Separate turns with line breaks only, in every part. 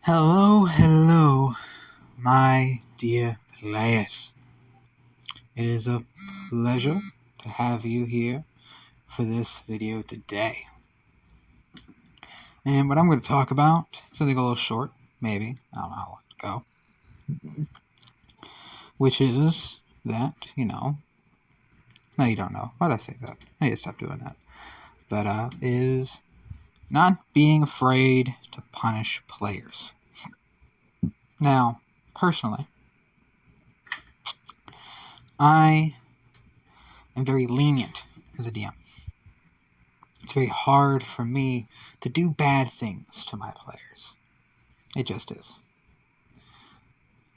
Hello, my dear players. It is a pleasure to have you here for this video today. And what I'm going to talk about, something a little short, maybe, I don't know how long to go, which is that, no, you don't know. Why did I say that? I need to stop doing that. But, is not being afraid to punish players. Now, personally, I am very lenient as a DM. It's very hard for me to do bad things to my players. It just is.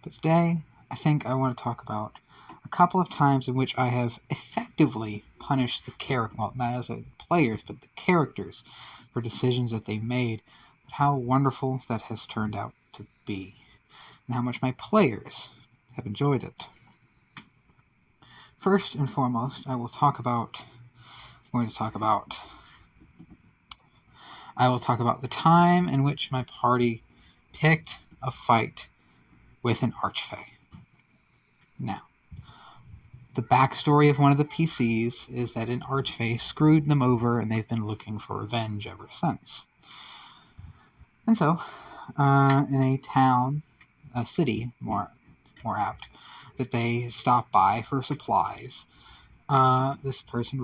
But today, I think I want to talk about a couple of times in which I have effectively punished the character, well, not as the players, but the characters for decisions that they made, but how wonderful that has turned out to be, and how much my players have enjoyed it. First and foremost, I will talk about the time in which my party picked a fight with an archfey. Now, the backstory of one of the PCs is that an archfey screwed them over and they've been looking for revenge ever since. And so, in a town, a city, more apt, that they stopped by for supplies, this PC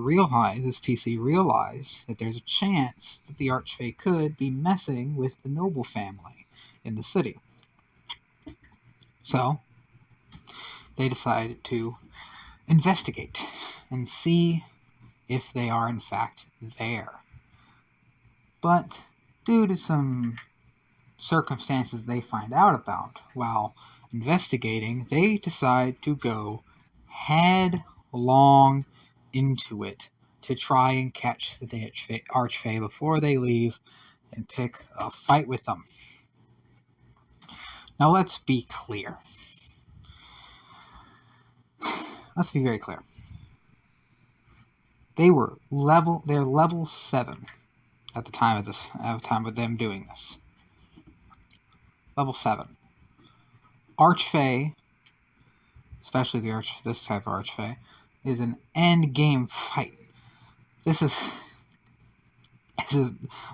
realized that there's a chance that the archfey could be messing with the noble family in the city. So, they decided to investigate and see if they are in fact there. But due to some circumstances they find out about while investigating, they decide to go headlong into it to try and catch the archfey before they leave and pick a fight with them. Now let's be clear. Let's be very clear. They're level 7 at the time of them doing this. Level 7. Archfey, especially this type of archfey, is an end game fight. This is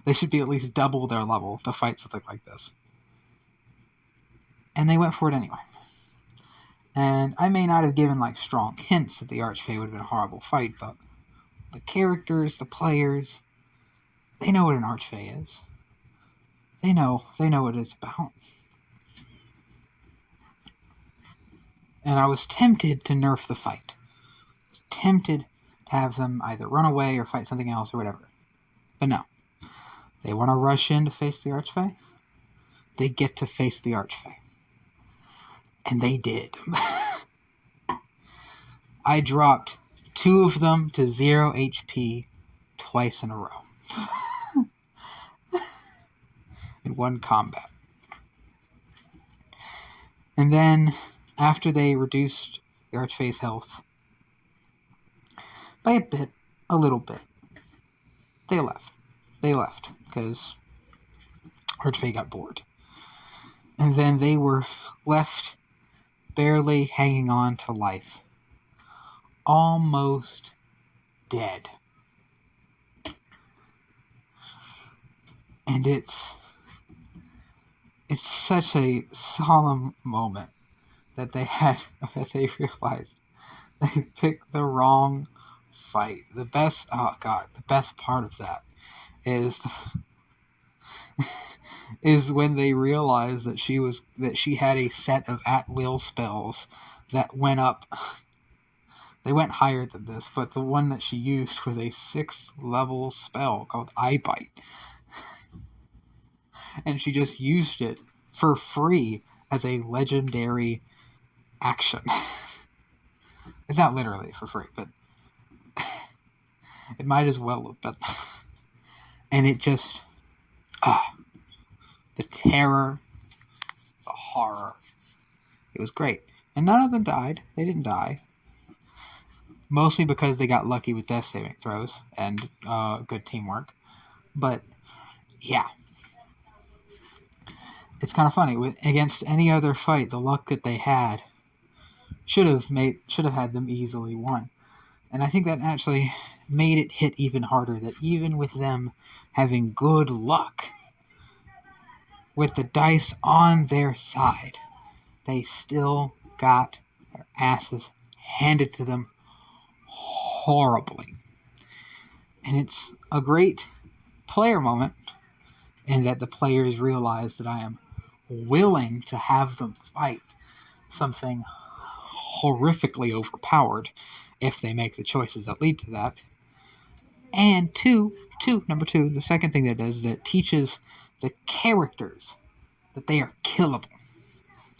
they should be at least double their level to fight something like this. And they went for it anyway. And I may not have given strong hints that the archfey would have been a horrible fight, but the characters, the players, they know what an archfey is. They know what it's about. And I was tempted to nerf the fight. I was tempted to have them either run away or fight something else or whatever. But no. They want to rush in to face the archfey. They get to face the archfey. And they did. I dropped 2 of them to 0 HP twice in a row. In one combat. And then, after they reduced the archfey's health by a little bit, they left. Because archfey got bored. And then they were left barely hanging on to life. Almost dead. And it's such a solemn moment that they realized they picked the wrong fight. The best part of that is when they realized that she had a set of at-will spells that went up. They went higher than this, but the one that she used was a 6th level spell called Eye Bite. And she just used it for free as a legendary action. It's not literally for free, but it might as well have been. And it just... the terror, the horror. It was great. And none of them died. They didn't die. Mostly because they got lucky with death saving throws and good teamwork. But, yeah. it's kind of funny. Against any other fight, the luck that they had should have had them easily won. And I think that actually made it hit even harder, that even with them having good luck, with the dice on their side, they still got their asses handed to them horribly. And it's a great player moment in that the players realize that I am willing to have them fight something horrifically overpowered if they make the choices that lead to that. And number two, the second thing that does is that it teaches the characters that they are killable.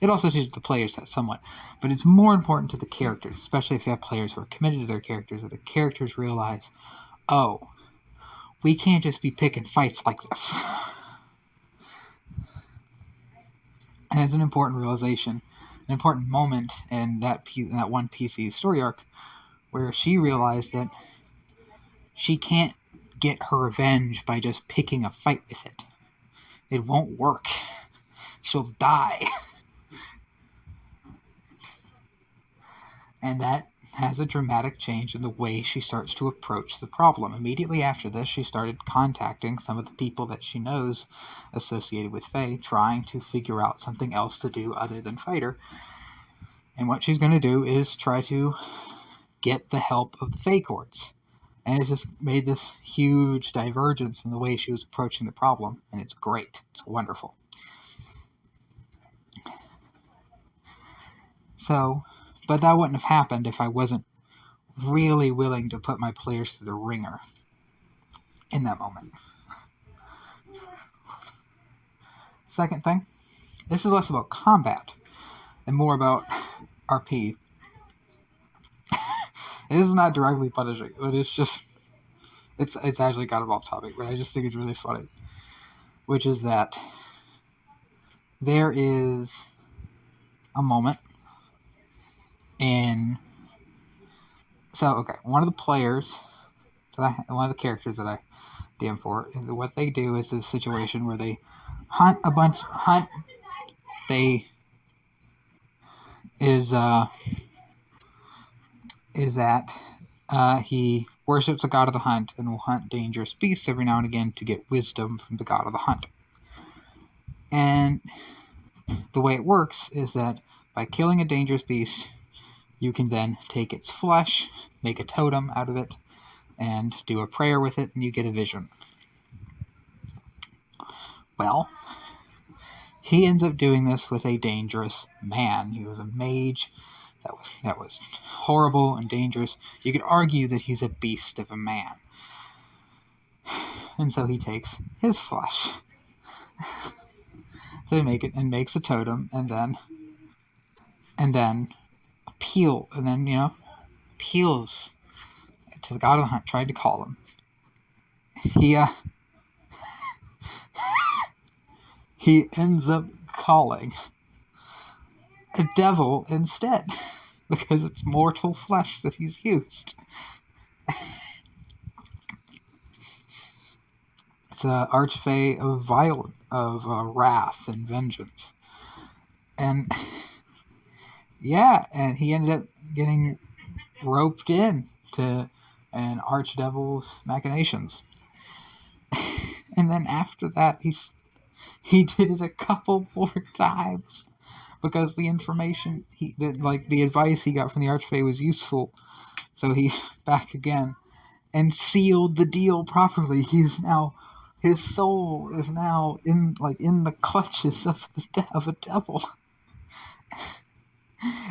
It also teaches the players that somewhat, but it's more important to the characters, especially if you have players who are committed to their characters, where the characters realize, oh, we can't just be picking fights like this. And it's an important realization, an important moment in that one PC story arc, where she realized that she can't get her revenge by just picking a fight with it. It won't work. She'll die. And that has a dramatic change in the way she starts to approach the problem. Immediately after this, she started contacting some of the people that she knows associated with Fae, trying to figure out something else to do other than fight her. And what she's going to do is try to get the help of the Fae courts. And it's just made this huge divergence in the way she was approaching the problem. And it's great. It's wonderful. So, but that wouldn't have happened if I wasn't really willing to put my players through the ringer in that moment. Second thing, this is less about combat and more about RP. This is not directly punishing, but it's just, it's actually kind of off topic, but I just think it's really funny. Which is that there is a moment one of the players one of the characters that I DM for, what they do is a situation where they he worships the god of the hunt and will hunt dangerous beasts every now and again to get wisdom from the god of the hunt. And the way it works is that by killing a dangerous beast, you can then take its flesh, make a totem out of it, and do a prayer with it, and you get a vision. Well, he ends up doing this with a dangerous man. He was a mage that was horrible and dangerous. You could argue that he's a beast of a man. And so he takes his flesh. So he makes a totem, and then appeals to the god of the hunt, tried to call him. He ends up calling a devil instead, because it's mortal flesh that he's used. It's an archfey of wrath and vengeance. And and he ended up getting roped in to an archdevil's machinations. And then after that, he did it a couple more times, because the information the advice he got from the archfey was useful. So he back again and sealed the deal properly. His soul is now in the clutches of a devil.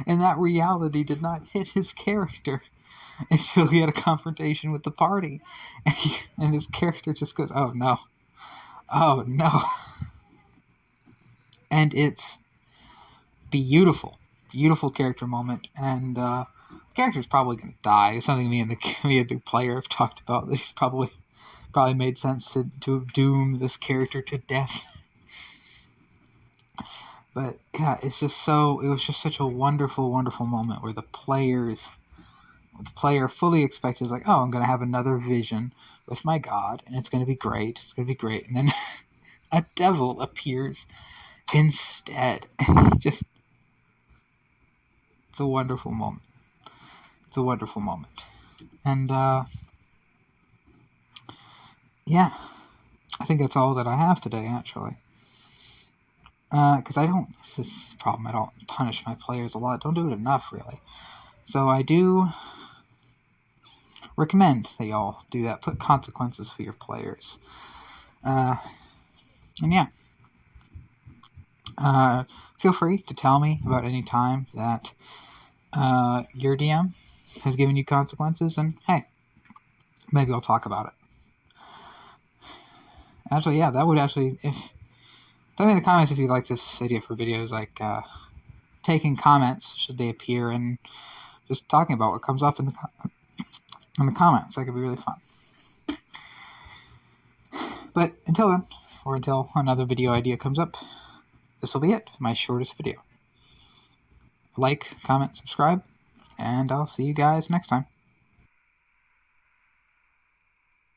And that reality did not hit his character until he had a confrontation with the party. And his character just goes, oh no. And it's beautiful character moment. And the character's probably going to die. It's something me and the player have talked about. It's probably made sense to doom this character to death. But yeah, it was just such a wonderful, wonderful moment where the player fully expects, is like, oh, I'm going to have another vision with my god, and it's going to be great. And then a devil appears instead. Just, it's a wonderful moment. It's a wonderful moment. And, yeah, I think that's all that I have today, actually. Because this is the problem, I don't punish my players a lot. Don't do it enough, really. So I do recommend that y'all do that. Put consequences for your players. And yeah. Feel free to tell me about any time that your DM has given you consequences, and hey, maybe I'll talk about it. Actually, yeah, that would actually, tell me in the comments if you like this idea for videos, like taking comments, should they appear, and just talking about what comes up in the comments. That could be really fun. But until then, or until another video idea comes up, this will be it, my shortest video. Like, comment, subscribe, and I'll see you guys next time.